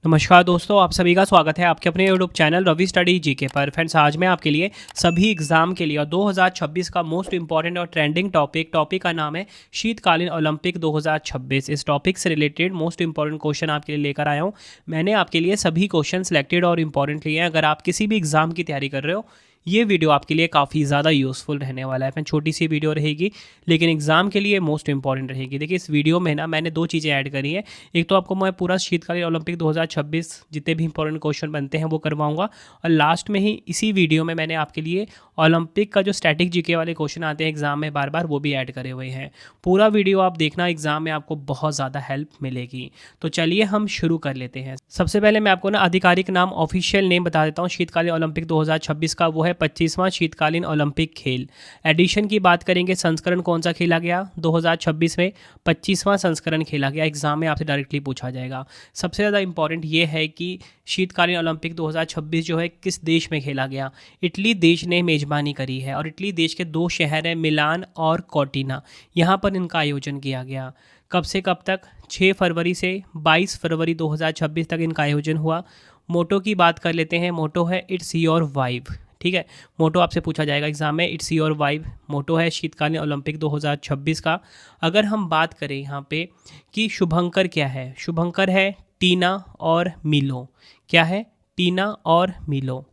नमस्कार दोस्तों, आप सभी का स्वागत है आपके अपने YouTube channel Ravi study GK पर। फ्रेंड्स, आज मैं आपके लिए सभी एग्जाम के लिए और 2026 का मोस्ट इंपॉर्टेंट और ट्रेंडिंग टॉपिक का नाम है शीतकालीन ओलंपिक 2026। इस टॉपिक से रिलेटेड मोस्ट इंपॉर्टेंट क्वेश्चन आपके लिए लेकर आया हूँ। मैंने आपके लिए सभी क्वेश्चन सेलेक्टेड और इंपॉर्टेंट लिए हैं। अगर आप किसी भी एग्जाम की तैयारी कर रहे हो, ये वीडियो आपके लिए काफ़ी ज़्यादा यूज़फुल रहने वाला है। मैं छोटी सी वीडियो रहेगी लेकिन एग्जाम के लिए मोस्ट इंपॉर्टेंट रहेगी। देखिए, इस वीडियो में ना मैंने दो चीज़ें ऐड करी है। एक तो आपको मैं पूरा शीतकालीन ओलंपिक 2026 जितने भी इंपॉर्टेंट क्वेश्चन बनते हैं वो करवाऊंगा, और लास्ट में ही इसी वीडियो में मैंने आपके लिए ओलंपिक का जो स्टैटिक जीके वाले क्वेश्चन आते हैं एग्जाम में बार बार, वो भी ऐड करे हुए हैं। पूरा वीडियो आप देखना, एग्जाम में आपको बहुत ज़्यादा हेल्प मिलेगी। तो चलिए हम शुरू कर लेते हैं। सबसे पहले मैं आपको ना आधिकारिक नाम, ऑफिशियल नेम बता देता हूँ शीतकालीन ओलंपिक 2026 का। वो है 25वां शीतकालीन ओलंपिक खेल। एडिशन की बात करेंगे, संस्करण कौन सा खेला गया 2026 में? 25वां संस्करण खेला गया। एग्जाम में आपसे डायरेक्टली पूछा जाएगा। सबसे ज़्यादा इंपॉर्टेंट ये है कि शीतकालीन ओलंपिक 2026 जो है किस देश में खेला गया। इटली देश ने मेज़बानी करी है, और इटली देश के दो शहर हैं, मिलान और कॉर्टिना। यहाँ पर इनका आयोजन किया गया। कब से कब तक? 6 फरवरी से 22 फरवरी 2026 तक इनका आयोजन हुआ। मोटो की बात कर लेते हैं। मोटो है इट्स योर वाइब। ठीक है, मोटो आपसे पूछा जाएगा एग्जाम में, इट्स योर वाइब मोटो है शीतकालीन ओलंपिक 2026 का। अगर हम बात करें यहाँ पे कि शुभंकर क्या है, शुभंकर है टीना और मिलो। क्या है? टीना और मिलो।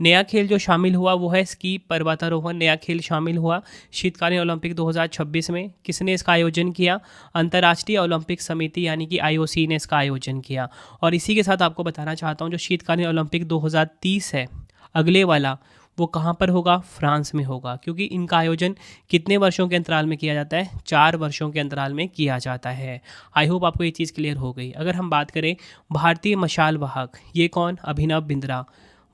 नया खेल जो शामिल हुआ वो है स्की पर्वतारोहण। नया खेल शामिल हुआ शीतकालीन ओलंपिक 2026 में। किसने इसका आयोजन किया? अंतर्राष्ट्रीय ओलंपिक समिति यानी कि आईओसी ने इसका आयोजन किया। और इसी के साथ आपको बताना चाहता हूँ, जो शीतकालीन ओलंपिक 2030 है अगले वाला, वो कहाँ पर होगा? फ्रांस में होगा। क्योंकि इनका आयोजन कितने वर्षों के अंतराल में किया जाता है? 4 वर्षों के अंतराल में किया जाता है। आई होप आपको ये चीज़ क्लियर हो गई। अगर हम बात करें भारतीय मशाल वाहक, ये कौन? अभिनव बिंद्रा।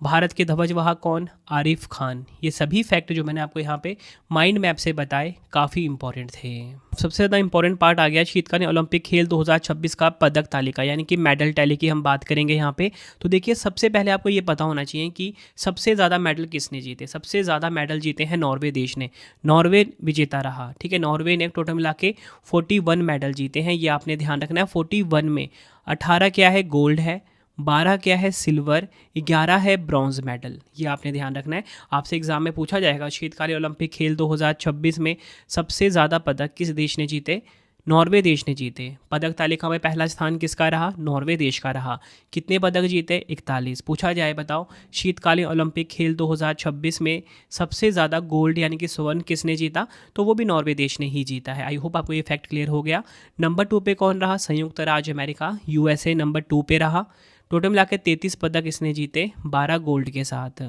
भारत के ध्वज वाहक कौन? आरिफ खान। ये सभी फैक्ट जो मैंने आपको यहाँ पे माइंड मैप से बताए काफ़ी इंपॉर्टेंट थे। सबसे ज़्यादा इंपॉर्टेंट पार्ट आ गया शीतकालीन ओलंपिक खेल 2026 का पदक तालिका यानी कि मेडल टैली की हम बात करेंगे यहाँ पे। तो देखिए, सबसे पहले आपको ये पता होना चाहिए कि सबसे ज़्यादा मेडल किसने जीते। सबसे ज़्यादा मेडल जीते हैं नॉर्वे देश ने। नॉर्वे विजेता रहा। ठीक है, नॉर्वे ने टोटल मिला के 41 मेडल जीते हैं। ये आपने ध्यान रखना है। 41 में 18 क्या है? गोल्ड है। 12 क्या है? सिल्वर। 11 है ब्रॉन्ज मेडल। ये आपने ध्यान रखना है। आपसे एग्जाम में पूछा जाएगा शीतकालीन ओलंपिक खेल 2026 में सबसे ज़्यादा पदक किस देश ने जीते? नॉर्वे देश ने जीते। पदक तालिका में पहला स्थान किसका रहा? नॉर्वे देश का रहा। कितने पदक जीते? 41। पूछा जाए, बताओ शीतकालीन ओलंपिक खेल 2026 में सबसे ज़्यादा गोल्ड यानी कि स्वर्ण किसने जीता? तो वो भी नॉर्वे देश ने ही जीता है। आई होप आपको ये फैक्ट क्लियर हो गया। नंबर 2 पे कौन रहा? संयुक्त राज्य अमेरिका, यूएसए नंबर 2 पे रहा। टोटल मिला के 33 पदक इसने जीते, 12 गोल्ड के साथ।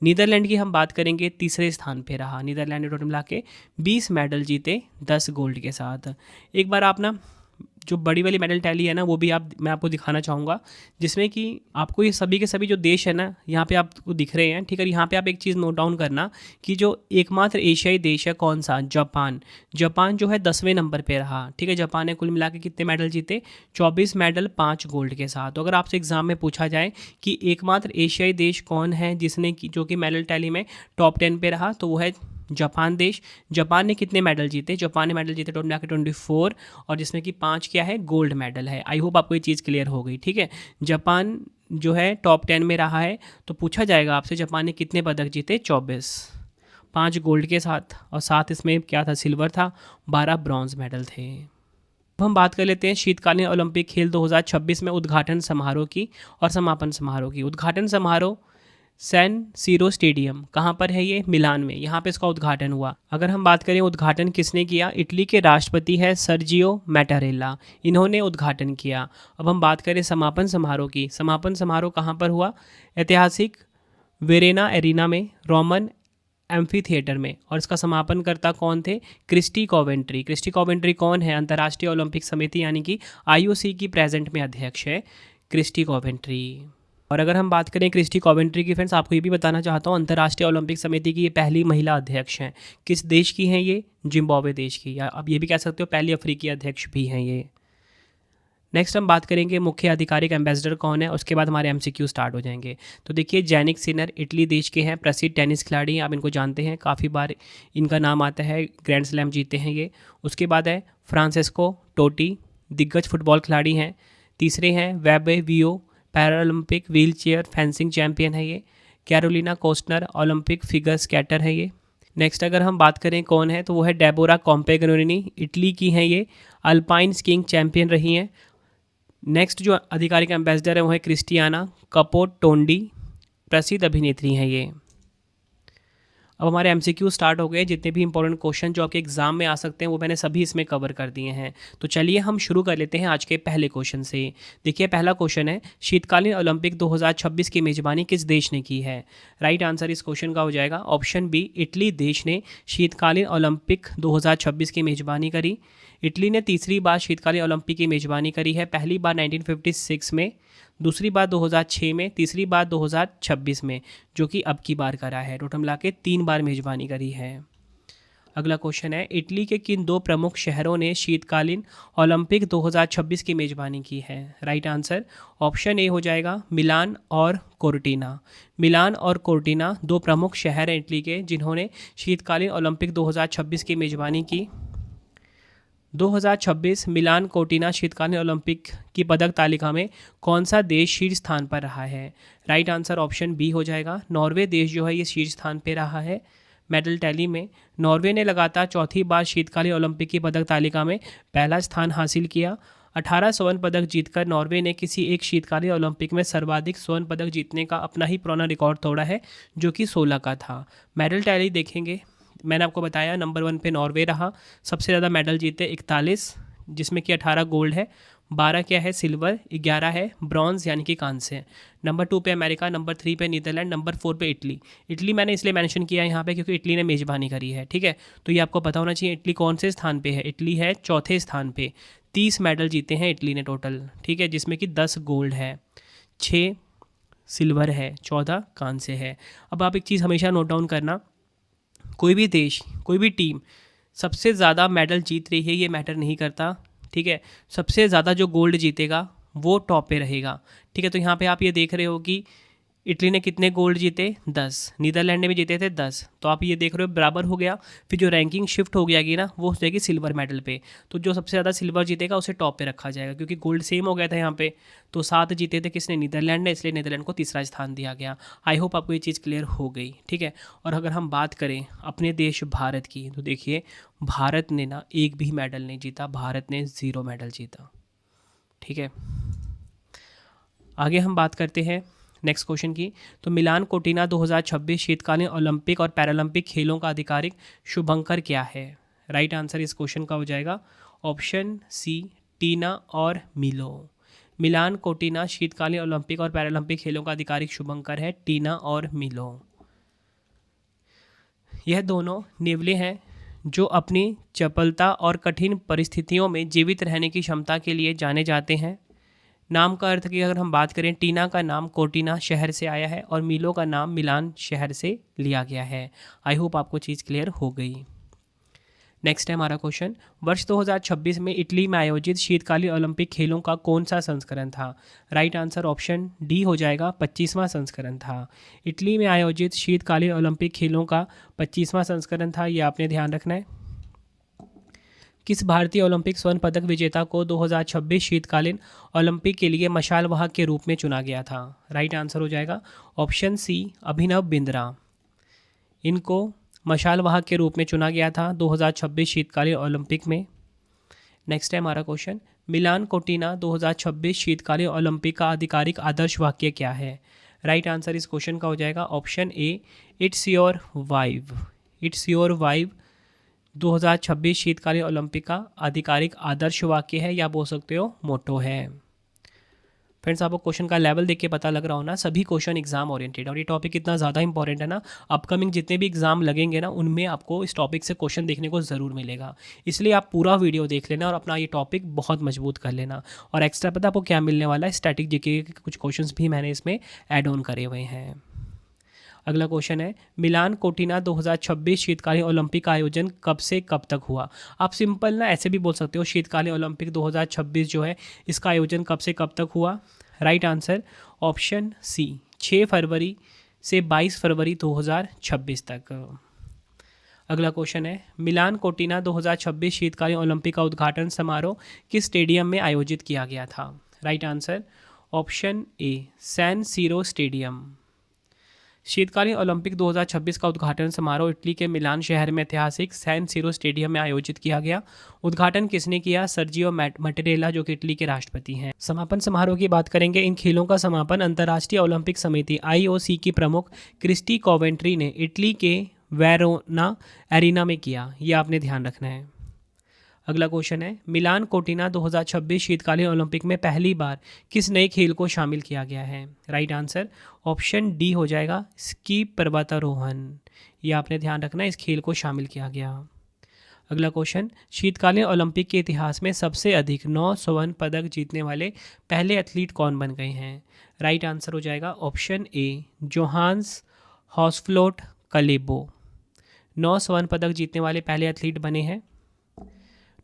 नीदरलैंड की हम बात करेंगे, तीसरे स्थान पे रहा। नीदरलैंड ने टोटल मिला के 20 मेडल जीते, 10 गोल्ड के साथ। एक बार आप ना जो बड़ी वाली मेडल टैली है ना, वो भी मैं आपको दिखाना चाहूँगा, जिसमें कि आपको ये सभी के सभी जो देश है ना यहाँ पे आपको दिख रहे हैं। ठीक है, यहाँ पे आप एक चीज़ नोट डाउन करना कि जो एकमात्र एशियाई देश है कौन सा? जापान। जापान जो है 10वें नंबर पे रहा। ठीक है, जापान ने कुल मिला के कितने मेडल जीते? 24 मेडल, 5 गोल्ड के साथ। तो अगर आपसे एग्जाम में पूछा जाए कि एकमात्र एशियाई देश कौन है जिसने जो कि मेडल टैली में टॉप 10 पे रहा, तो वो है जापान देश। जापान ने कितने मेडल जीते? जापान ने मेडल जीते टोटल मिला के 24, और जिसमें कि 5 क्या है? गोल्ड मेडल है। आई होप आपको ये चीज़ क्लियर हो गई। ठीक है, जापान जो है टॉप 10 में रहा है। तो पूछा जाएगा आपसे जापान ने कितने पदक जीते? 24, 5 गोल्ड के साथ, और 7 इसमें क्या था? सिल्वर था। 12 ब्रॉन्ज मेडल थे। अब हम बात कर लेते हैं शीतकालीन ओलंपिक खेल 2026 में उद्घाटन समारोह की और समापन समारोह की। उद्घाटन समारोह सैन सीरो स्टेडियम, कहाँ पर है ये? मिलान में। यहाँ पे इसका उद्घाटन हुआ। अगर हम बात करें उद्घाटन किसने किया, इटली के राष्ट्रपति है सर्जियो मैटारेला, इन्होंने उद्घाटन किया। अब हम बात करें समापन समारोह की। समापन समारोह कहाँ पर हुआ? ऐतिहासिक वेरेना एरिना में, रोमन एम्फी थिएटर में। और इसका समापनकर्ता कौन थे? Kirsty Coventry. क्रिस्टी कॉवेंट्री कौन है? अंतर्राष्ट्रीय ओलंपिक समिति यानी कि आईओसी की प्रेजेंट में अध्यक्ष है क्रिस्टी कॉवेंट्री। और अगर हम बात करें क्रिस्टी कॉवेंट्री की, फ्रेंड्स आपको ये भी बताना चाहता हूँ, अंतर्राष्ट्रीय ओलंपिक समिति की ये पहली महिला अध्यक्ष हैं। किस देश की हैं ये? जिम्बाब्वे देश की, या अब ये भी कह सकते हो पहली अफ्रीकी अध्यक्ष भी हैं ये। नेक्स्ट हम बात करेंगे मुख्य आधिकारिक एम्बेसडर कौन है, उसके बाद हमारे एमसीक्यू स्टार्ट हो जाएंगे। तो देखिए, जैनिक सिनर इटली देश के हैं, प्रसिद्ध टेनिस खिलाड़ी, आप इनको जानते हैं, काफ़ी बार इनका नाम आता है, ग्रैंड स्लैम जीते हैं ये। उसके बाद है फ्रांसेस्को टोटी, दिग्गज फुटबॉल खिलाड़ी हैं। तीसरे हैं वेबे वियो, Paralympic wheel chair fencing champion है ये। कैरोलिना कोस्टनर ओलंपिक फिगर स्केटर है ये। नेक्स्ट अगर हम बात करें कौन है तो वो है डेबोरा कॉम्पेगनोनी, इटली की हैं ये, अल्पाइन स्कीइंग चैंपियन रही हैं। नेक्स्ट जो आधिकारिक एम्बेसडर है वो है क्रिस्टियाना कपोटोंडी, प्रसिद्ध अभिनेत्री हैं ये। अब हमारे एमसीक्यू स्टार्ट हो गए। जितने भी इंपॉर्टेंट क्वेश्चन जो आपके एग्जाम में आ सकते हैं वो मैंने सभी इसमें कवर कर दिए हैं। तो चलिए हम शुरू कर लेते हैं आज के पहले क्वेश्चन से। देखिए पहला क्वेश्चन है, शीतकालीन ओलंपिक 2026 की मेजबानी किस देश ने की है? राइट आंसर इस क्वेश्चन का हो जाएगा ऑप्शन बी, इटली देश ने शीतकालीन ओलंपिक 2026 की मेजबानी करी। इटली ने तीसरी बार शीतकालीन ओलंपिक की मेजबानी करी है, पहली बार 1956 में, दूसरी बार 2006 में, तीसरी बार 2026 में, जो कि अब की बार करा है। टोटल मिला के 3 बार मेजबानी करी है। अगला क्वेश्चन है, इटली के किन 2 प्रमुख शहरों ने शीतकालीन ओलंपिक 2026 की मेजबानी की है? राइट आंसर ऑप्शन ए हो जाएगा मिलान और कोर्टिना। मिलान और कोर्टिना 2 प्रमुख शहर हैं इटली के जिन्होंने शीतकालीन ओलंपिक 2026 की मेजबानी की। 2026 मिलान कोर्टिना शीतकालीन ओलंपिक की पदक तालिका में कौन सा देश शीर्ष स्थान पर रहा है? राइट आंसर ऑप्शन बी हो जाएगा, नॉर्वे देश जो है ये शीर्ष स्थान पर रहा है। मेडल टैली में नॉर्वे ने लगातार चौथी बार शीतकालीन ओलंपिक की पदक तालिका में पहला स्थान हासिल किया। 18 स्वर्ण पदक जीतकर नॉर्वे ने किसी एक शीतकालीन ओलंपिक में सर्वाधिक स्वर्ण पदक जीतने का अपना ही पुराना रिकॉर्ड तोड़ा है, जो कि 16 का था। मेडल टैली देखेंगे, मैंने आपको बताया नंबर 1 पे नॉर्वे रहा, सबसे ज़्यादा मेडल जीते 41, जिसमें कि 18 गोल्ड है, 12 क्या है सिल्वर, 11 है ब्रॉन्ज यानी कि कांस्य। नंबर 2 पे अमेरिका, नंबर 3 पे नीदरलैंड, नंबर 4 पे इटली। इटली मैंने इसलिए मेंशन किया यहाँ पे क्योंकि इटली ने मेज़बानी करी है, ठीक है। तो ये आपको पता होना चाहिए इटली कौन से स्थान पे है। इटली है चौथे स्थान पे, 30 मेडल जीते हैं इटली ने टोटल, ठीक है, जिसमें कि 10 गोल्ड है, 6 सिल्वर है, 14 कांस्य है। अब आप एक चीज़ हमेशा नोट डाउन करना, कोई भी देश, कोई भी टीम सबसे ज़्यादा मेडल जीत रही है ये मैटर नहीं करता, ठीक है। सबसे ज़्यादा जो गोल्ड जीतेगा वो टॉप पे रहेगा, ठीक है। तो यहाँ पे आप ये देख रहे हो कि इटली ने कितने गोल्ड जीते, 10, नीदरलैंड ने भी जीते थे 10, तो आप ये देख रहे हो बराबर हो गया। फिर जो रैंकिंग शिफ्ट हो गया ना वो हो जाएगी सिल्वर मेडल पे, तो जो सबसे ज़्यादा सिल्वर जीतेगा उसे टॉप पे रखा जाएगा, क्योंकि गोल्ड सेम हो गया था यहाँ पे। तो 7 जीते थे किसने, नीदरलैंड ने, इसलिए नीदरलैंड को तीसरा स्थान दिया गया। आई होप आपको ये चीज़ क्लियर हो गई, ठीक है। और अगर हम बात करें अपने देश भारत की, तो देखिए भारत ने ना एक भी मेडल नहीं जीता, भारत ने 0 मेडल जीता, ठीक है। आगे हम बात करते हैं नेक्स्ट क्वेश्चन की। तो मिलान कोर्टिना 2026 शीतकालीन ओलंपिक और पैरालंपिक खेलों का आधिकारिक शुभंकर क्या है? राइट आंसर इस क्वेश्चन का हो जाएगा ऑप्शन सी, टीना और मिलो। मिलान कोर्टिना शीतकालीन ओलंपिक और पैरालंपिक खेलों का आधिकारिक शुभंकर है टीना और मिलो। यह दोनों नेवले हैं जो अपनी चपलता और कठिन परिस्थितियों में जीवित रहने की क्षमता के लिए जाने जाते हैं। नाम का अर्थ की अगर हम बात करें, टीना का नाम कोर्टिना शहर से आया है और मिलो का नाम मिलान शहर से लिया गया है। आई होप आपको चीज़ क्लियर हो गई। नेक्स्ट है हमारा क्वेश्चन, वर्ष 2026 में इटली में आयोजित शीतकालीन ओलंपिक खेलों का कौन सा संस्करण था? राइट आंसर ऑप्शन डी हो जाएगा, 25वां संस्करण था। इटली में आयोजित शीतकालीन ओलंपिक खेलों का 25वां संस्करण था, ये आपने ध्यान रखना है। किस भारतीय ओलंपिक स्वर्ण पदक विजेता को 2026 शीतकालीन ओलंपिक के लिए मशाल वाहक के रूप में चुना गया था? राइट आंसर हो जाएगा ऑप्शन सी, अभिनव बिंद्रा। इनको मशाल वाहक के रूप में चुना गया था 2026 शीतकालीन ओलंपिक में। नेक्स्ट है हमारा क्वेश्चन, मिलान कोर्टिना 2026 शीतकालीन ओलंपिक का आधिकारिक आदर्श वाक्य क्या है? राइट आंसर इस क्वेश्चन का हो जाएगा option A, it's your vibe. It's your vibe 2026 शीतकालीन ओलंपिक का आधिकारिक आदर्श वाक्य है, या बोल सकते हो मोटो है। फ्रेंड्स आपको क्वेश्चन का लेवल देख के पता लग रहा हो ना, सभी क्वेश्चन एग्जाम ओरिएंटेड, और ये टॉपिक इतना ज़्यादा इंपॉर्टेंट है ना, अपकमिंग जितने भी एग्जाम लगेंगे ना उनमें आपको इस टॉपिक से क्वेश्चन देखने को ज़रूर मिलेगा। इसलिए आप पूरा वीडियो देख लेना और अपना ये टॉपिक बहुत मजबूत कर लेना। और एक्स्ट्रा पता आपको क्या मिलने वाला है, स्टैटिक जीके के कुछ क्वेश्चन भी मैंने इसमें ऐड ऑन करे हुए हैं। अगला क्वेश्चन है, मिलान कोर्टिना 2026 शीतकालीन ओलंपिक का आयोजन कब से कब तक हुआ? आप सिंपल ना ऐसे भी बोल सकते हो, शीतकालीन ओलंपिक 2026 जो है इसका आयोजन कब से कब तक हुआ? राइट आंसर ऑप्शन सी, 6 फरवरी से 22 फरवरी 2026 तक। अगला क्वेश्चन है, मिलान कोर्टिना 2026 शीतकालीन ओलंपिक का उद्घाटन समारोह किस स्टेडियम में आयोजित किया गया था? Right answer option A San Siro stadium. शीतकालीन ओलंपिक 2026 का उद्घाटन समारोह इटली के मिलान शहर में ऐतिहासिक सैन सीरो स्टेडियम में आयोजित किया गया। उद्घाटन किसने किया? सर्जियो मटेरेला, जो कि इटली के राष्ट्रपति हैं। समापन समारोह की बात करेंगे। इन खेलों का समापन अंतर्राष्ट्रीय ओलंपिक समिति IOC की प्रमुख क्रिस्टी कोवेंट्री ने इटली के वेरोना एरिना में किया। ये आपने ध्यान रखना है। अगला क्वेश्चन है, मिलान कोर्टिना 2026 शीतकालीन ओलंपिक में पहली बार किस नए खेल को शामिल किया गया है? राइट आंसर ऑप्शन डी हो जाएगा, स्की पर्वतारोहण। ये आपने ध्यान रखना है, इस खेल को शामिल किया गया। अगला क्वेश्चन, शीतकालीन ओलंपिक के इतिहास में सबसे अधिक 9 स्वर्ण पदक जीतने वाले पहले एथलीट कौन बन गए हैं? राइट आंसर हो जाएगा ऑप्शन ए, जोहान्स हॉसफ्लोट कलेबो। 9 स्वर्ण पदक जीतने वाले पहले एथलीट बने हैं।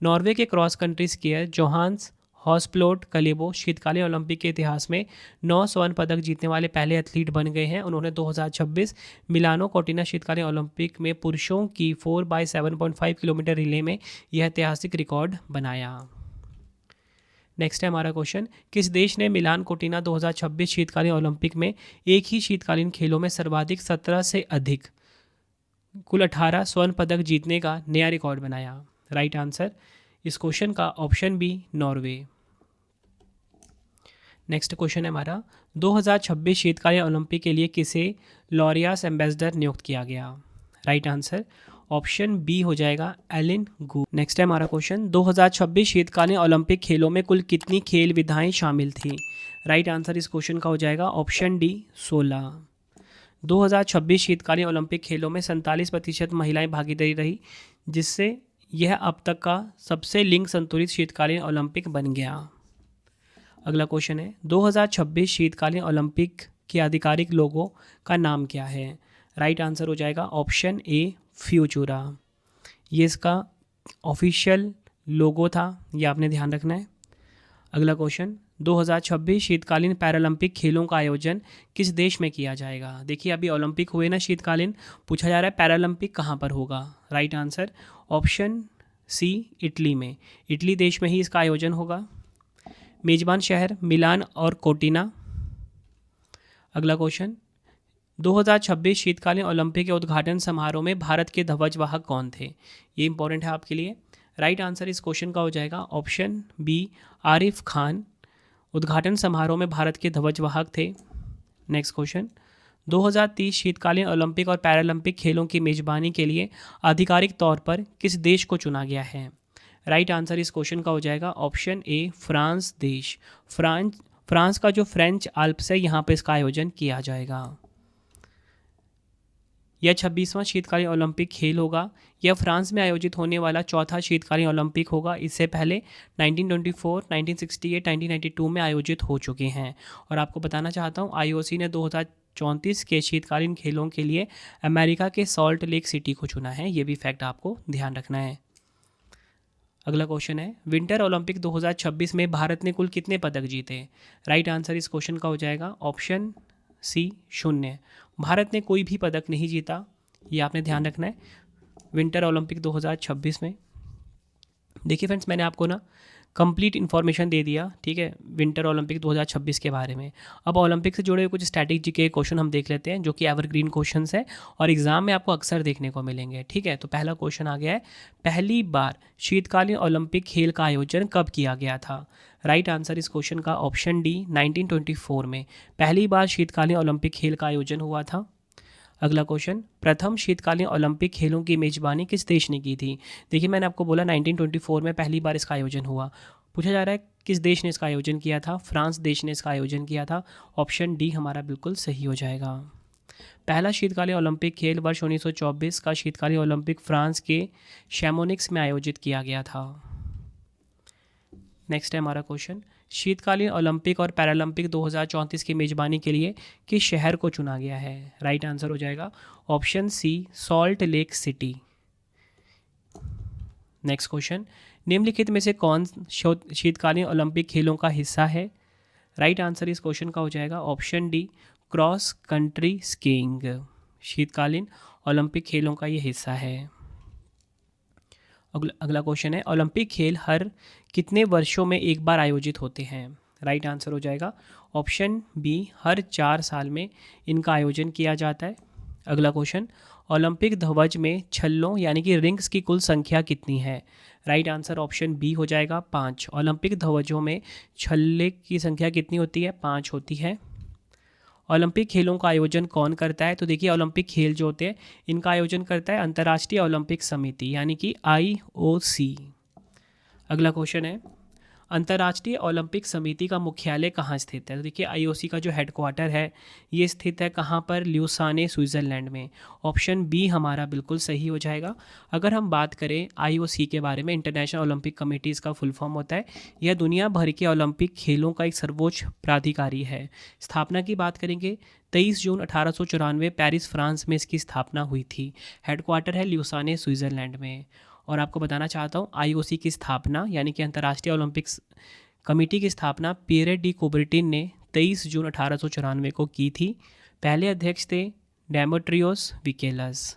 नॉर्वे के क्रॉस कंट्री स्कीयर जोहान्स हॉसफ्लोट कलेबो शीतकालीन ओलंपिक के इतिहास में 9 स्वर्ण पदक जीतने वाले पहले एथलीट बन गए हैं। उन्होंने 2026 मिलानो कोर्टिना शीतकालीन ओलंपिक में पुरुषों की 4x7.5 किलोमीटर रिले में यह ऐतिहासिक रिकॉर्ड बनाया। नेक्स्ट है हमारा क्वेश्चन, किस देश ने मिलान कोर्टिना 2026 शीतकालीन ओलंपिक में एक ही शीतकालीन खेलों में सर्वाधिक 17 से अधिक कुल 18 स्वर्ण पदक जीतने का नया रिकॉर्ड बनाया? राइट आंसर इस क्वेश्चन का option B, Norway. Next question है हमारा, 2026 शीतकालीन ओलंपिक के लिए किसे लॉरियास एम्बेसडर नियुक्त किया गया? राइट आंसर ऑप्शन बी हो जाएगा, एलिन गू। नेक्स्ट है हमारा क्वेश्चन, 2026 शीतकालीन ओलंपिक खेलों में कुल कितनी खेल विधाएं शामिल थी? राइट आंसर इस क्वेश्चन का हो जाएगा ऑप्शन डी, 16। 2026 शीतकालीन ओलंपिक खेलों में 47% महिलाएं भागीदारी रही, जिससे यह अब तक का सबसे लिंग संतुलित शीतकालीन ओलंपिक बन गया। अगला क्वेश्चन है, 2026 शीतकालीन ओलंपिक के आधिकारिक लोगो का नाम क्या है? राइट आंसर हो जाएगा ऑप्शन ए, फ्यूचुरा। ये इसका ऑफिशियल लोगो था, ये आपने ध्यान रखना है। अगला क्वेश्चन, 2026 शीतकालीन पैरालंपिक खेलों का आयोजन किस देश में किया जाएगा? देखिए अभी ओलंपिक हुए ना शीतकालीन, पूछा जा रहा है पैरालंपिक कहाँ पर होगा? Right answer option C, Italy में। इटली देश में ही इसका आयोजन होगा। मेजबान शहर मिलान और कोर्टिना। अगला क्वेश्चन, 2026 शीतकालीन ओलंपिक के उद्घाटन समारोह में भारत के ध्वजवाहक कौन थे? ये इंपॉर्टेंट है आपके लिए। राइट आंसर इस क्वेश्चन का हो जाएगा ऑप्शन बी, आरिफ खान। उद्घाटन समारोह में भारत के ध्वजवाहक थे। नेक्स्ट क्वेश्चन, 2030 शीतकालीन ओलंपिक और पैरालंपिक खेलों की मेजबानी के लिए आधिकारिक तौर पर किस देश को चुना गया है? राइट आंसर इस क्वेश्चन का हो जाएगा ऑप्शन ए, फ्रांस देश। फ्रांस का जो फ्रेंच आल्प्स है, यहाँ पर इसका आयोजन किया जाएगा। यह 26वां शीतकालीन ओलंपिक खेल होगा। यह फ्रांस में आयोजित होने वाला चौथा शीतकालीन ओलंपिक होगा। इससे पहले 1924, 1968, 1992 में आयोजित हो चुके हैं। और आपको बताना चाहता हूँ, IOC ने 2034 के शीतकालीन खेलों के लिए अमेरिका के सॉल्ट लेक सिटी को चुना है। ये भी फैक्ट आपको ध्यान रखना है। अगला क्वेश्चन है, विंटर ओलंपिक 2026 में भारत ने कुल कितने पदक जीते? राइट आंसर इस क्वेश्चन का हो जाएगा ऑप्शन सी, 0। भारत ने कोई भी पदक नहीं जीता, ये आपने ध्यान रखना है विंटर ओलंपिक 2026 में। देखिए फ्रेंड्स, मैंने आपको ना कंप्लीट इन्फॉर्मेशन दे दिया, ठीक है, विंटर ओलंपिक 2026 के बारे में। अब ओलंपिक से जुड़े हुए कुछ स्टैटिक जीके क्वेश्चन हम देख लेते हैं, जो कि एवरग्रीन क्वेश्चंस है और एग्जाम में आपको अक्सर देखने को मिलेंगे। ठीक है, तो पहला क्वेश्चन आ गया है, पहली बार शीतकालीन ओलंपिक खेल का आयोजन कब किया गया था? राइट आंसर इस क्वेश्चन का ऑप्शन डी, 1924 में पहली बार शीतकालीन ओलंपिक खेल का आयोजन हुआ था। अगला क्वेश्चन, प्रथम शीतकालीन ओलंपिक खेलों की मेजबानी किस देश ने की थी? देखिए मैंने आपको बोला 1924 में पहली बार इसका आयोजन हुआ। पूछा जा रहा है किस देश ने इसका आयोजन किया था? फ्रांस देश ने इसका आयोजन किया था। ऑप्शन डी हमारा बिल्कुल सही हो जाएगा। पहला शीतकालीन ओलंपिक खेल वर्ष 1924 का शीतकालीन ओलंपिक फ्रांस के शैमोनिक्स में आयोजित किया गया था। नेक्स्ट है हमारा क्वेश्चन, शीतकालीन ओलंपिक और पैरालंपिक 2034 की मेजबानी के लिए किस शहर को चुना गया है? राइट आंसर हो जाएगा option C, salt lake city. Next question, निम्नलिखित में से कौन शीतकालीन ओलंपिक खेलों का हिस्सा है? राइट आंसर इस क्वेश्चन का हो जाएगा option D, cross country skiing शीतकालीन ओलंपिक खेलों का ये हिस्सा है। अगला क्वेश्चन है, ओलंपिक खेल हर कितने वर्षों में एक बार आयोजित होते हैं? राइट आंसर हो जाएगा ऑप्शन बी, हर 4 साल में इनका आयोजन किया जाता है। अगला क्वेश्चन, ओलंपिक ध्वज में छल्लों यानी कि रिंग्स की कुल संख्या कितनी है? राइट आंसर ऑप्शन बी हो जाएगा 5। ओलंपिक ध्वजों में छल्ले की संख्या कितनी होती है? 5 होती है। ओलंपिक खेलों का आयोजन कौन करता है? तो देखिए ओलंपिक खेल जो होते हैं इनका आयोजन करता है अंतर्राष्ट्रीय ओलंपिक समिति यानी कि IOC। अगला क्वेश्चन है, अंतर्राष्ट्रीय ओलंपिक समिति का मुख्यालय कहाँ स्थित है? तो देखिए IOC का जो हेडक्वार्टर है ये स्थित है कहाँ पर? ल्यूसाने, स्विट्ज़रलैंड में। ऑप्शन बी हमारा बिल्कुल सही हो जाएगा। अगर हम बात करें IOC के बारे में, इंटरनेशनल ओलंपिक कमेटी इसका फुल फॉर्म होता है। यह दुनिया भर के ओलंपिक खेलों का एक सर्वोच्च प्राधिकारी है। स्थापना की बात करेंगे 23 जून 1894 पेरिस, फ्रांस में इसकी स्थापना हुई थी। हेडक्वार्टर है ल्यूसाने, स्विट्ज़रलैंड में। और आपको बताना चाहता हूँ IOC की स्थापना यानी कि अंतर्राष्ट्रीय ओलंपिक्स कमेटी की स्थापना पियरे डी कुबर्टिन ने 23 जून 1894 को की थी। पहले अध्यक्ष थे डेमेट्रियोस विकेलस।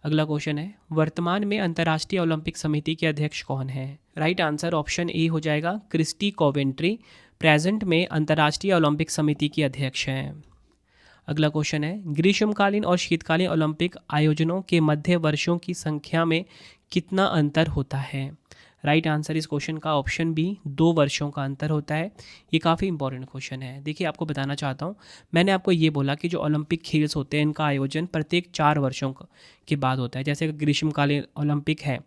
अगला क्वेश्चन है, वर्तमान में अंतर्राष्ट्रीय ओलंपिक समिति के अध्यक्ष कौन है? राइट आंसर ऑप्शन ए हो जाएगा क्रिस्टी कोवेंट्री, प्रेजेंट में अंतर्राष्ट्रीय ओलंपिक समिति की अध्यक्ष हैं। अगला क्वेश्चन है, ग्रीष्मकालीन और शीतकालीन ओलंपिक आयोजनों के मध्य वर्षों की संख्या में कितना अंतर होता है? राइट आंसर इस क्वेश्चन का ऑप्शन बी, 2 वर्षों का अंतर होता है। ये काफ़ी इंपॉर्टेंट क्वेश्चन है। देखिए आपको बताना चाहता हूँ, मैंने आपको ये बोला कि जो ओलंपिक खेल्स होते हैं इनका आयोजन प्रत्येक 4 वर्षों के बाद होता है। जैसे ग्रीष्मकालीन ओलंपिक है,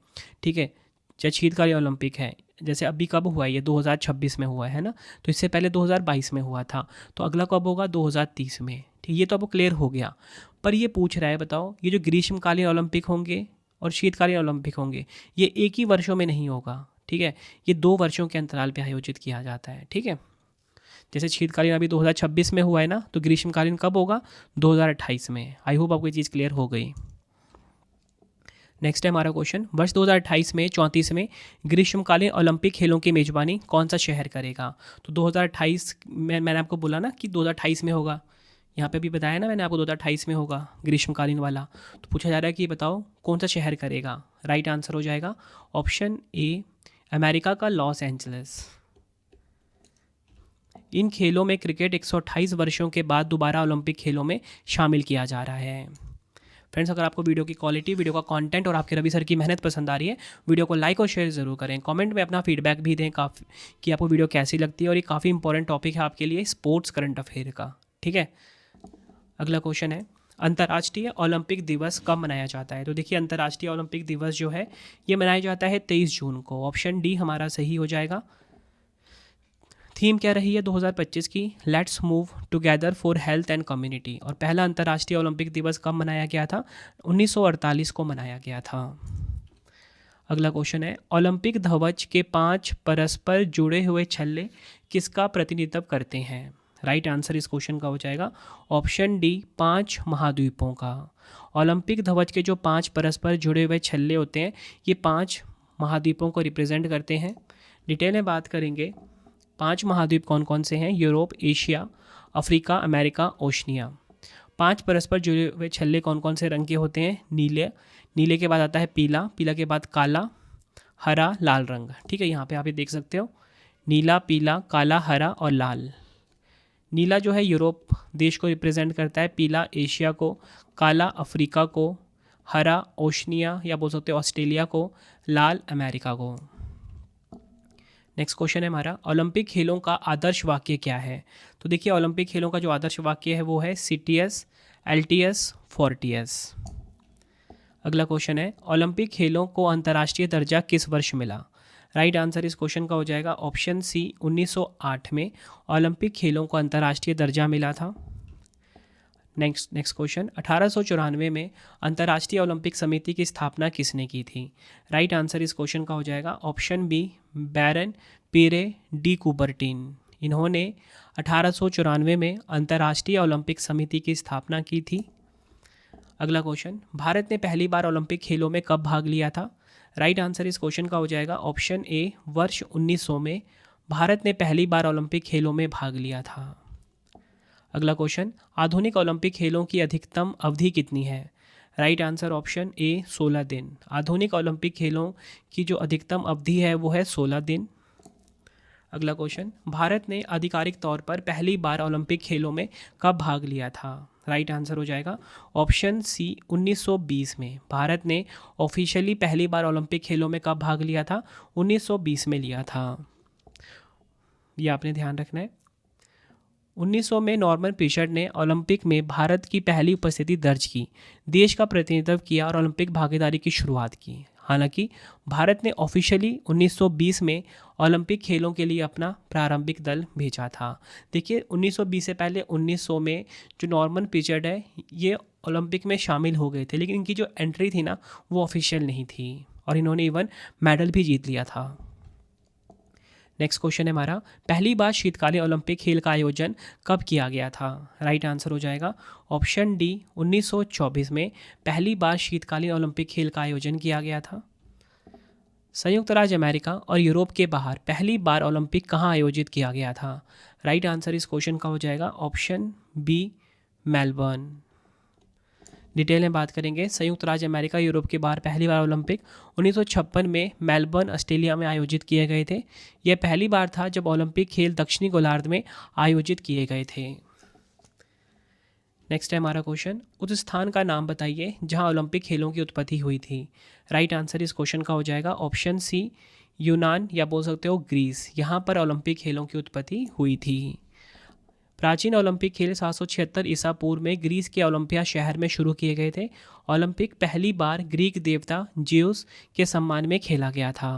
ठीक है, या शीतकालीन ओलंपिक है, जैसे अभी कब हुआ है? ये 2026 में हुआ है ना, तो इससे पहले 2022 में हुआ था, तो अगला कब होगा? 2030 में। ठीक, ये तो अब क्लियर हो गया। पर ये पूछ रहा है, बताओ ये जो ग्रीष्मकालीन ओलंपिक होंगे और शीतकालीन ओलंपिक होंगे ये एक ही वर्षों में नहीं होगा, ठीक है, ये 2 वर्षों के अंतराल पे आयोजित किया जाता है। ठीक है, जैसे शीतकालीन अभी 2026 में हुआ है ना, तो ग्रीष्मकालीन कब होगा? 2028 में। आई होप आपको ये चीज़ क्लियर हो गई। नेक्स्ट है हमारा क्वेश्चन, वर्ष 2028 में 34वें ग्रीष्मकालीन ओलंपिक खेलों की मेजबानी कौन सा शहर करेगा? तो 2028 में मैंने आपको बोला ना कि 2028 में होगा, यहाँ पे भी बताया ना मैंने आपको 2028 में होगा ग्रीष्मकालीन वाला। तो पूछा जा रहा है कि बताओ कौन सा शहर करेगा? राइट आंसर हो जाएगा ऑप्शन ए, अमेरिका का लॉस एंजलिस। इन खेलों में क्रिकेट 128 वर्षों के बाद दोबारा ओलंपिक खेलों में शामिल किया जा रहा है। फ्रेंड्स, अगर आपको वीडियो की क्वालिटी, वीडियो का कंटेंट और आपके रवि सर की मेहनत पसंद आ रही है, वीडियो को लाइक और शेयर ज़रूर करें। कमेंट में अपना फीडबैक भी दें काफ़ी कि आपको वीडियो कैसी लगती है। और ये काफ़ी इंपॉर्टेंट टॉपिक है आपके लिए, स्पोर्ट्स करंट अफेयर का। ठीक है, अगला क्वेश्चन है, अंतर्राष्ट्रीय ओलंपिक दिवस कब मनाया जाता है? तो देखिए अंतर्राष्ट्रीय ओलंपिक दिवस जो है ये मनाया जाता है 23 जून को। ऑप्शन डी हमारा सही हो जाएगा। थीम क्या रही है 2025 की? Let's move together for health and community. और पहला अंतर्राष्ट्रीय ओलंपिक दिवस कब मनाया गया था? 1948 को मनाया गया था। अगला क्वेश्चन है, ओलंपिक ध्वज के 5 परस्पर जुड़े हुए छल्ले किसका प्रतिनिधित्व करते हैं? राइट आंसर इस क्वेश्चन का हो जाएगा ऑप्शन डी, 5 महाद्वीपों का। ओलंपिक ध्वज के जो 5 परस्पर जुड़े हुए छल्ले होते हैं ये 5 महाद्वीपों को रिप्रेजेंट करते हैं। डिटेल में बात करेंगे, 5 महाद्वीप कौन कौन से हैं? Europe, Asia, Africa, America, Oceania. 5 परस्पर जुड़े हुए छल्ले कौन कौन से रंग के होते हैं? नीले, नीले के बाद आता है पीला, पीला के बाद काला, हरा, लाल रंग। ठीक है, यहाँ पे आप ये देख सकते हो, नीला, पीला, काला, हरा और लाल। नीला जो है यूरोप देश को रिप्रेजेंट करता है, पीला एशिया को, काला अफ्रीका को, हरा ओशनिया या बोल सकते हो ऑस्ट्रेलिया को, लाल अमेरिका को। नेक्स्ट क्वेश्चन है हमारा, ओलंपिक खेलों का आदर्श वाक्य क्या है? तो देखिए ओलंपिक खेलों का जो आदर्श वाक्य है वो है CTS, LTS, FORTS। अगला क्वेश्चन है, ओलंपिक खेलों को अंतर्राष्ट्रीय दर्जा किस वर्ष मिला? राइट आंसर इस क्वेश्चन का हो जाएगा ऑप्शन सी, 1908 में ओलंपिक खेलों को अंतर्राष्ट्रीय दर्जा मिला था। नेक्स्ट क्वेश्चन, 1894 में अंतर्राष्ट्रीय ओलंपिक समिति की स्थापना किसने की थी? राइट आंसर इस क्वेश्चन का हो जाएगा ऑप्शन बी, बैरन पियरे डी कुबर्टिन। इन्होंने 1894 में अंतर्राष्ट्रीय ओलंपिक समिति की स्थापना की थी। अगला क्वेश्चन, भारत ने पहली बार ओलंपिक खेलों में कब भाग लिया था? राइट आंसर इस क्वेश्चन का हो जाएगा ऑप्शन ए, वर्ष 1900 में भारत ने पहली बार ओलंपिक खेलों में भाग लिया था। अगला क्वेश्चन, आधुनिक ओलंपिक खेलों की अधिकतम अवधि कितनी है? राइट आंसर ऑप्शन ए, 16 दिन। आधुनिक ओलंपिक खेलों की जो अधिकतम अवधि है वो है 16 दिन। अगला क्वेश्चन, भारत ने आधिकारिक तौर पर पहली बार ओलंपिक खेलों में कब भाग लिया था? राइट आंसर हो जाएगा ऑप्शन सी 1920 में। भारत ने ऑफिशियली पहली बार ओलंपिक खेलों में कब भाग लिया था? 1920 में लिया था। ये आपने ध्यान रखना है। 1900 में नॉर्मन पिचर्ड ने ओलंपिक में भारत की पहली उपस्थिति दर्ज की, देश का प्रतिनिधित्व किया और ओलंपिक भागीदारी की शुरुआत की। हालांकि भारत ने ऑफिशियली 1920 में ओलंपिक खेलों के लिए अपना प्रारंभिक दल भेजा था। देखिए 1920 से पहले 1900 में जो नॉर्मन पिचर्ड है ये ओलंपिक में शामिल हो गए थे, लेकिन इनकी जो एंट्री थी ना वो ऑफिशियल नहीं थी और इन्होंने इवन मेडल भी जीत लिया था। नेक्स्ट क्वेश्चन है हमारा, पहली बार शीतकालीन ओलंपिक खेल का आयोजन कब किया गया था? राइट आंसर हो जाएगा ऑप्शन डी 1924 में पहली बार शीतकालीन ओलंपिक खेल का आयोजन किया गया था। संयुक्त राज्य अमेरिका और यूरोप के बाहर पहली बार ओलंपिक कहाँ आयोजित किया गया था? राइट आंसर इस क्वेश्चन का हो जाएगा ऑप्शन बी मेलबर्न। डिटेल में बात करेंगे, संयुक्त राज्य अमेरिका यूरोप के बाहर पहली बार ओलंपिक 1956 में मेलबर्न ऑस्ट्रेलिया में आयोजित किए गए थे। यह पहली बार था जब ओलंपिक खेल दक्षिणी गोलार्ध में आयोजित किए गए थे। नेक्स्ट है हमारा क्वेश्चन, उस स्थान का नाम बताइए जहां ओलंपिक खेलों की उत्पत्ति हुई थी। राइट आंसर इस क्वेश्चन का हो जाएगा ऑप्शन सी यूनान या बोल सकते हो ग्रीस। यहाँ पर ओलंपिक खेलों की उत्पत्ति हुई थी। प्राचीन ओलंपिक खेल 776 ईसा पूर्व में ग्रीस के ओलंपिया शहर में शुरू किए गए थे। ओलंपिक पहली बार ग्रीक देवता ज्यूस के सम्मान में खेला गया था।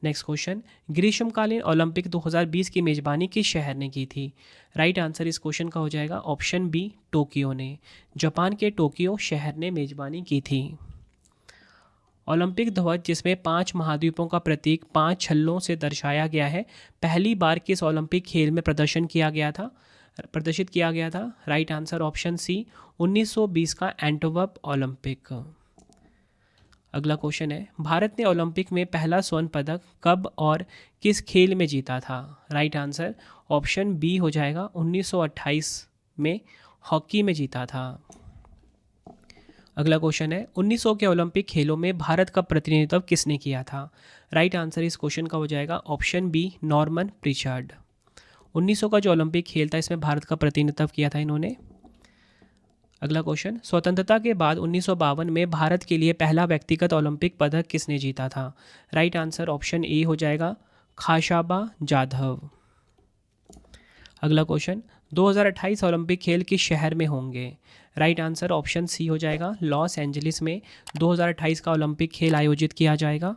नेक्स्ट क्वेश्चन, ग्रीष्मकालीन ओलंपिक 2020 की मेजबानी किस शहर ने की थी? राइट आंसर इस क्वेश्चन का हो जाएगा ऑप्शन बी टोक्यो ने। जापान के टोक्यो शहर ने मेजबानी की थी। ओलंपिक ध्वज जिसमें 5 महाद्वीपों का प्रतीक 5 छल्लों से दर्शाया गया है, पहली बार किस ओलंपिक खेल में प्रदर्शित किया गया था? राइट आंसर ऑप्शन सी 1920 का एंटवर्प ओलंपिक। अगला क्वेश्चन है, भारत ने ओलंपिक में पहला स्वर्ण पदक कब और किस खेल में जीता था? राइट आंसर ऑप्शन बी हो जाएगा 1928 में हॉकी में जीता था। अगला क्वेश्चन है, 1900 के ओलंपिक खेलों में भारत का प्रतिनिधित्व किसने किया था? राइट आंसर इस क्वेश्चन का हो जाएगा ऑप्शन बी नॉर्मन प्रिचर्ड। 1900 का जो ओलंपिक खेल था इसमें भारत का प्रतिनिधित्व किया था इन्होंने। अगला क्वेश्चन, स्वतंत्रता के बाद 1952 में भारत के लिए पहला व्यक्तिगत ओलंपिक पदक किसने जीता था? राइट आंसर ऑप्शन ए हो जाएगा खाशाबा जाधव। अगला क्वेश्चन, 2028 ओलंपिक खेल किस शहर में होंगे? राइट आंसर ऑप्शन सी हो जाएगा लॉस एंजलिस में 2028 का ओलंपिक खेल आयोजित किया जाएगा।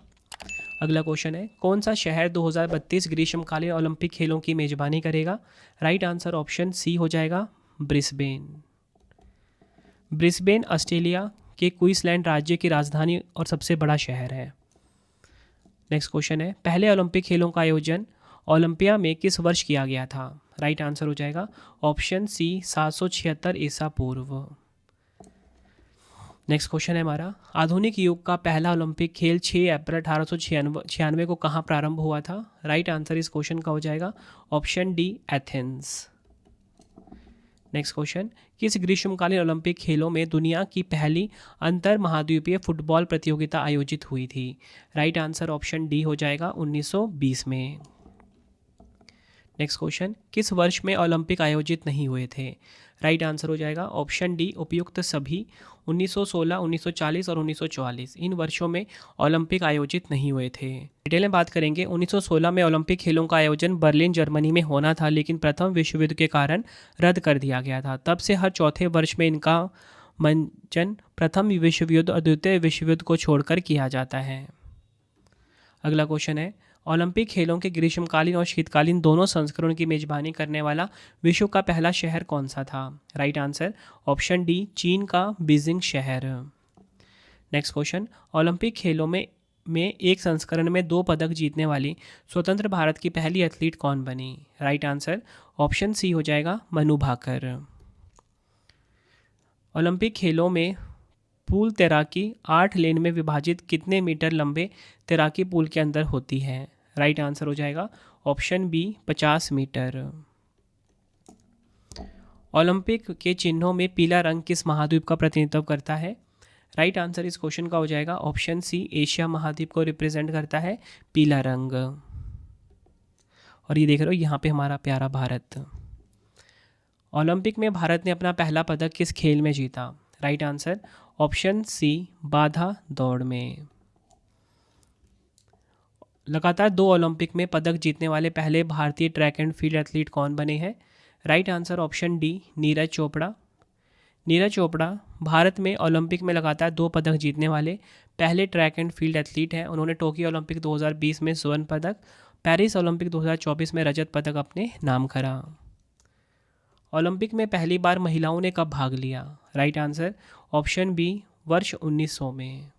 अगला क्वेश्चन है, कौन सा शहर 2032 ग्रीष्मकालीन ओलंपिक खेलों की मेजबानी करेगा? राइट आंसर ऑप्शन सी हो जाएगा ब्रिस्बेन। ब्रिस्बेन ऑस्ट्रेलिया के क्वींसलैंड राज्य की राजधानी और सबसे बड़ा शहर है। नेक्स्ट क्वेश्चन है, पहले ओलंपिक खेलों का आयोजन ओलंपिया में किस वर्ष किया गया था? राइट आंसर हो जाएगा ऑप्शन सी 776 ईसा पूर्व। नेक्स्ट क्वेश्चन है हमारा, आधुनिक युग का पहला ओलंपिक खेल 6 अप्रैल 1896 को कहाँ प्रारंभ हुआ था? राइट आंसर इस क्वेश्चन का हो जाएगा option D Athens. Next question, किस ग्रीष्मकालीन ओलंपिक खेलों में दुनिया की पहली अंतर महाद्वीपीय फुटबॉल प्रतियोगिता आयोजित हुई थी? राइट आंसर ऑप्शन डी हो जाएगा 1920 में। नेक्स्ट क्वेश्चन, किस वर्ष में ओलंपिक आयोजित नहीं हुए थे? राइट आंसर हो जाएगा ऑप्शन डी उपयुक्त सभी 1916, 1940 और 1944 इन वर्षों में ओलंपिक आयोजित नहीं हुए थे। डिटेल में बात करेंगे, 1916 में ओलंपिक खेलों का आयोजन बर्लिन जर्मनी में होना था, लेकिन प्रथम विश्व युद्ध के कारण रद्द कर दिया गया था। तब से हर चौथे वर्ष में इनका मंचन प्रथम विश्व युद्ध और द्वितीय विश्व युद्ध को छोड़कर किया जाता है। अगला क्वेश्चन है, ओलंपिक खेलों के ग्रीष्मकालीन और शीतकालीन दोनों संस्करणों की मेजबानी करने वाला विश्व का पहला शहर कौन सा था? राइट आंसर ऑप्शन डी चीन का बीजिंग शहर। नेक्स्ट क्वेश्चन, ओलंपिक खेलों में एक संस्करण में 2 पदक जीतने वाली स्वतंत्र भारत की पहली एथलीट कौन बनी? राइट आंसर ऑप्शन सी हो जाएगा मनु भाकर। ओलंपिक खेलों में पूल तैराकी 8 लेन में विभाजित कितने मीटर लंबे तैराकी पूल के अंदर होती है? राइट आंसर हो जाएगा ऑप्शन बी 50 मीटर। ओलंपिक के चिन्हों में पीला रंग किस महाद्वीप का प्रतिनिधित्व करता है? राइट आंसर इस क्वेश्चन का हो जाएगा ऑप्शन सी एशिया महाद्वीप को रिप्रेजेंट करता है पीला रंग। और ये देख रहे हो यहाँ पे हमारा प्यारा भारत। ओलंपिक में भारत ने अपना पहला पदक किस खेल में जीता? राइट आंसर ऑप्शन सी बाधा दौड़ में। लगातार 2 ओलंपिक में पदक जीतने वाले पहले भारतीय ट्रैक एंड फील्ड एथलीट कौन बने हैं? Right answer option D Neeraj Chopra. Neeraj Chopra Bharat में ओलंपिक में लगातार 2 पदक जीतने वाले पहले ट्रैक एंड फील्ड एथलीट हैं। उन्होंने टोक्यो ओलंपिक 2020 में स्वर्ण पदक, पेरिस ओलंपिक 2024 में रजत पदक अपने नाम करा। ओलंपिक में पहली बार महिलाओं ने कब भाग लिया? राइट आंसर ऑप्शन बी वर्ष 1900 में।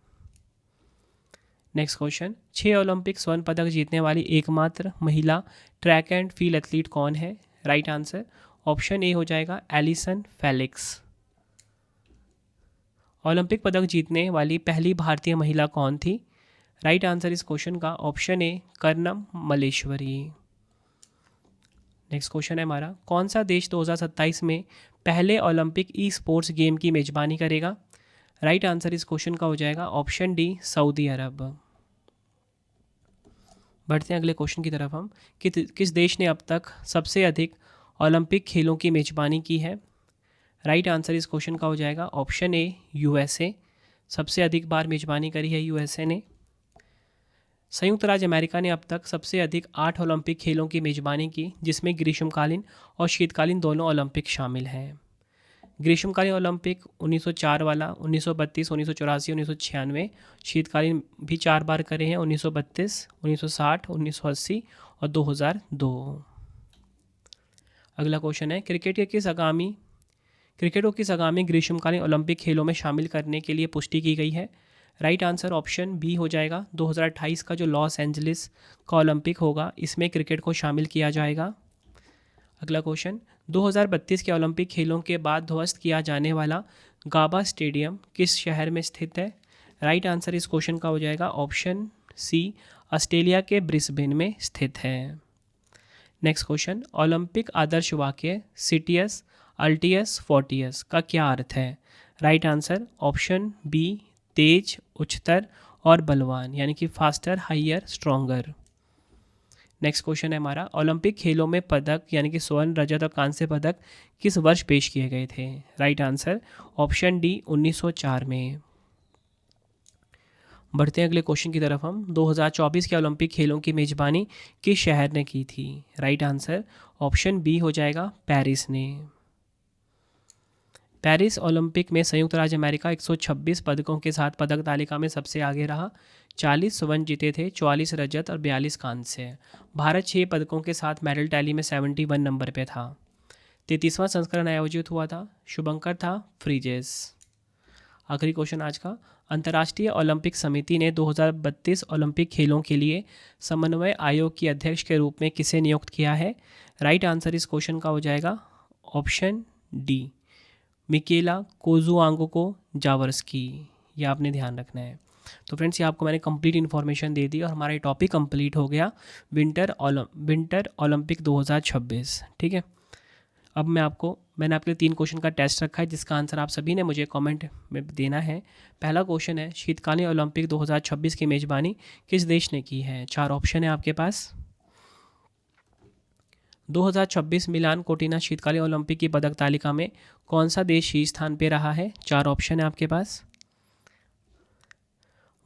नेक्स्ट क्वेश्चन, 6 ओलंपिक स्वर्ण पदक जीतने वाली एकमात्र महिला ट्रैक एंड फील्ड एथलीट कौन है? राइट आंसर ऑप्शन ए हो जाएगा एलिसन फेलिक्स। ओलंपिक पदक जीतने वाली पहली भारतीय महिला कौन थी? राइट आंसर इस क्वेश्चन का option A Karnam Malleswari. Next question है हमारा, कौन सा देश 2027 में पहले ओलंपिक ई स्पोर्ट्स गेम की मेजबानी करेगा? राइट आंसर इस क्वेश्चन का हो जाएगा ऑप्शन डी सऊदी अरब। बढ़ते हैं अगले क्वेश्चन की तरफ हम, किस देश ने अब तक सबसे अधिक ओलंपिक खेलों की मेजबानी की है? राइट आंसर इस क्वेश्चन का हो जाएगा ऑप्शन ए यूएसए। सबसे अधिक बार मेजबानी करी है यूएसए ने। संयुक्त राज्य अमेरिका ने अब तक सबसे अधिक 8 ओलंपिक खेलों की मेजबानी की, जिसमें ग्रीष्मकालीन और शीतकालीन दोनों ओलंपिक शामिल हैं। ग्रीष्मकालीन ओलंपिक 1904 वाला, 1932, 1984, 1996। शीतकालीन भी 4 बार करे हैं, 1932, 1960, 1980 और 2002। अगला क्वेश्चन है, क्रिकेट को किस आगामी ग्रीष्मकालीन ओलंपिक खेलों में शामिल करने के लिए पुष्टि की गई है? राइट आंसर ऑप्शन बी हो जाएगा 2028 का जो लॉस एंजलिस का ओलंपिक होगा, इसमें क्रिकेट को शामिल किया जाएगा। अगला क्वेश्चन, 2032 के ओलंपिक खेलों के बाद ध्वस्त किया जाने वाला गाबा स्टेडियम किस शहर में स्थित है? राइट आंसर इस क्वेश्चन का हो जाएगा ऑप्शन सी ऑस्ट्रेलिया के ब्रिस्बेन में स्थित है। नेक्स्ट क्वेश्चन, ओलंपिक आदर्श वाक्य सिटियस अल्टियस फोर्टियस का क्या अर्थ है? राइट आंसर ऑप्शन बी तेज, उच्चतर और बलवान, यानी कि faster, higher, stronger. Next question है हमारा, ओलंपिक खेलों में पदक यानी कि स्वर्ण, रजत और कांस्य पदक किस वर्ष पेश किए गए थे? राइट आंसर ऑप्शन डी 1904 में। बढ़ते हैं अगले क्वेश्चन की तरफ हम, 2024 के ओलंपिक खेलों की मेजबानी किस शहर ने की थी? राइट आंसर ऑप्शन बी हो जाएगा पेरिस ने। पेरिस ओलंपिक में संयुक्त राज्य अमेरिका 126 पदकों के साथ पदक तालिका में सबसे आगे रहा। 40 स्वर्ण जीते थे, 44 रजत और 42 कांस्य। भारत 6 पदकों के साथ मेडल टैली में 71 नंबर पे था। 33वां संस्करण आयोजित हुआ था, शुभंकर था फ्रीजेस। आखिरी क्वेश्चन आज का, अंतर्राष्ट्रीय ओलंपिक समिति ने 2032 ओलंपिक खेलों के लिए समन्वय आयोग की अध्यक्ष के रूप में किसे नियुक्त किया है? राइट आंसर इस क्वेश्चन का हो जाएगा ऑप्शन डी मिकेला कोजुआंगो जावर्स्की। यह आपने ध्यान रखना है। तो फ्रेंड्स, ये आपको मैंने कंप्लीट इन्फॉर्मेशन दे दी और हमारा ये टॉपिक कंप्लीट हो गया विंटर ओलंपिक 2026। ठीक है, अब मैंने आपके लिए 3 क्वेश्चन का टेस्ट रखा है, जिसका आंसर आप सभी ने मुझे कमेंट में देना है। पहला क्वेश्चन है, शीतकालीन ओलंपिक 2026 की मेजबानी किस देश ने की है? 4 ऑप्शन है आपके पास। 2026 मिलान कोर्टिना शीतकालीन ओलंपिक की पदक तालिका में कौन सा देश शीर्ष स्थान पे रहा है? 4 ऑप्शन है आपके पास।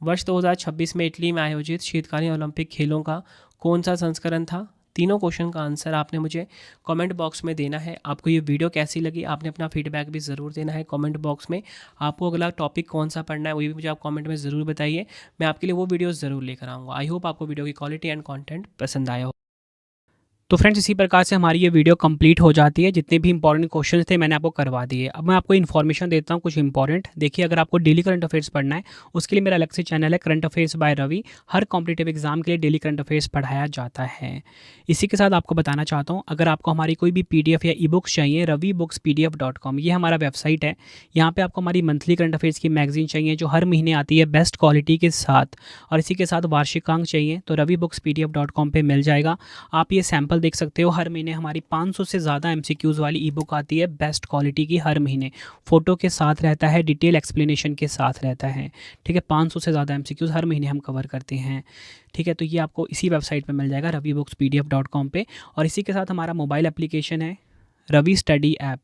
वर्ष 2026 में इटली में आयोजित शीतकालीन ओलंपिक खेलों का कौन सा संस्करण था? तीनों क्वेश्चन का आंसर आपने मुझे कमेंट बॉक्स में देना है। आपको ये वीडियो कैसी लगी, आपने अपना फीडबैक भी ज़रूर देना है कमेंट बॉक्स में। आपको अगला टॉपिक कौन सा पढ़ना है वो भी मुझे आप कमेंट में ज़रूर बताइए। मैं आपके लिए वो वीडियो ज़रूर लेकर आऊँगा। आई होप आपको वीडियो की क्वालिटी एंड कंटेंट पसंद आया हो। तो फ्रेंड्स, इसी प्रकार से हमारी ये वीडियो कंप्लीट हो जाती है। जितने भी इंपॉर्टेंट क्वेश्चन थे मैंने आपको करवा दिए। अब मैं आपको इन्फॉर्मेशन देता हूँ कुछ इंपॉर्टेंट। देखिए, अगर आपको डेली करंट अफेयर्स पढ़ना है उसके लिए मेरा अलग से चैनल है करंट अफेयर्स बाय रवि। हर कॉम्पिटिटिव एग्जाम के लिए डेली करंट अफेयर्स पढ़ाया जाता है। इसी के साथ आपको बताना चाहता हूँ, अगर आपको हमारी कोई भी PDF या ई-बुक्स चाहिए, ravibooks.pdf.com ये हमारा वेबसाइट है। यहाँ पर आपको हमारी मंथली करंट अफेयर्स की मैगजीन चाहिए जो हर महीने आती है बेस्ट क्वालिटी के साथ, और इसी के साथ वार्षिकांक चाहिए तो ravibooks.pdf.com पर मिल जाएगा। आप ये सैम्पल फिलहाल देख सकते हो हर महीने हमारी 500 से ज़्यादा MCQs वाली ई बुक आती है बेस्ट क्वालिटी की हर महीने, फ़ोटो के साथ रहता है, डिटेल एक्सप्लेनेशन के साथ रहता है। ठीक है, 500 से ज़्यादा MCQs हर महीने हम कवर करते हैं। ठीक है, तो ये आपको इसी वेबसाइट पे मिल जाएगा ravibookspdf.com पे। और इसी के साथ हमारा मोबाइल एप्लीकेशन है रवि स्टडी ऐप।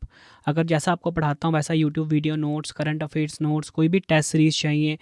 अगर जैसा आपको पढ़ाता हूँ वैसा YouTube video notes, current affairs notes, कोई भी टेस्ट सीरीज़ चाहिए,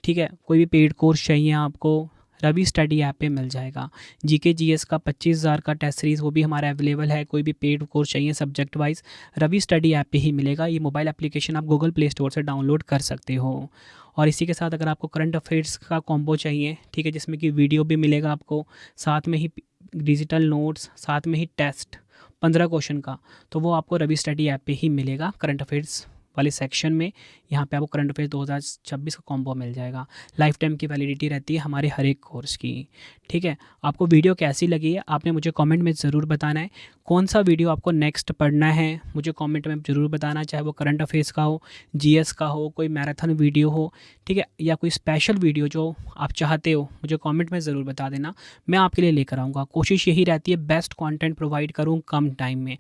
ठीक है, कोई भी पेड कोर्स चाहिए आपको, रवि स्टडी ऐप पे मिल जाएगा। जीके जीएस का 25,000 का टेस्ट सीरीज़ वो भी हमारा अवेलेबल है। कोई भी पेड कोर्स चाहिए subject wise, Ravi study app पे ही मिलेगा। ये मोबाइल एप्लीकेशन आप गूगल प्ले स्टोर से डाउनलोड कर सकते हो। और इसी के साथ अगर आपको करंट अफेयर्स का कॉम्बो चाहिए, ठीक है, जिसमें कि वीडियो भी मिलेगा आपको, साथ में ही डिजिटल नोट्स, साथ में ही टेस्ट 15 क्वेश्चन का, तो वो आपको रवि स्टडी ऐप पे ही मिलेगा। करंट अफेयर्स वाले सेक्शन में यहाँ पे आपको करंट अफेयर्स 2026 का कॉम्बो मिल जाएगा। लाइफ टाइम की वैलिडिटी रहती है हमारे हर एक कोर्स की। ठीक है, आपको वीडियो कैसी लगी है आपने मुझे कमेंट में ज़रूर बताना है। कौन सा वीडियो आपको नेक्स्ट पढ़ना है मुझे कमेंट में ज़रूर बताना, चाहे वो करंट अफेयर्स का हो, जीएस का हो, कोई मैराथन वीडियो हो, ठीक है, या कोई स्पेशल वीडियो जो आप चाहते हो मुझे कमेंट में ज़रूर बता देना, मैं आपके लिए लेकर आऊँगा। कोशिश यही रहती है बेस्ट कंटेंट प्रोवाइड करूँ कम टाइम में।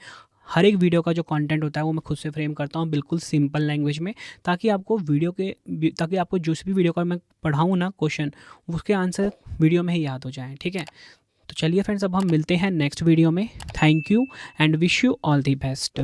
हर एक वीडियो का जो कंटेंट होता है वो मैं खुद से फ्रेम करता हूँ बिल्कुल सिंपल लैंग्वेज में, ताकि आपको जिस भी वीडियो का मैं पढ़ाऊँ ना क्वेश्चन, उसके आंसर वीडियो में ही याद हो जाएँ। ठीक है, तो चलिए फ्रेंड्स अब हम मिलते हैं नेक्स्ट वीडियो में। Thank you and wish you all the best.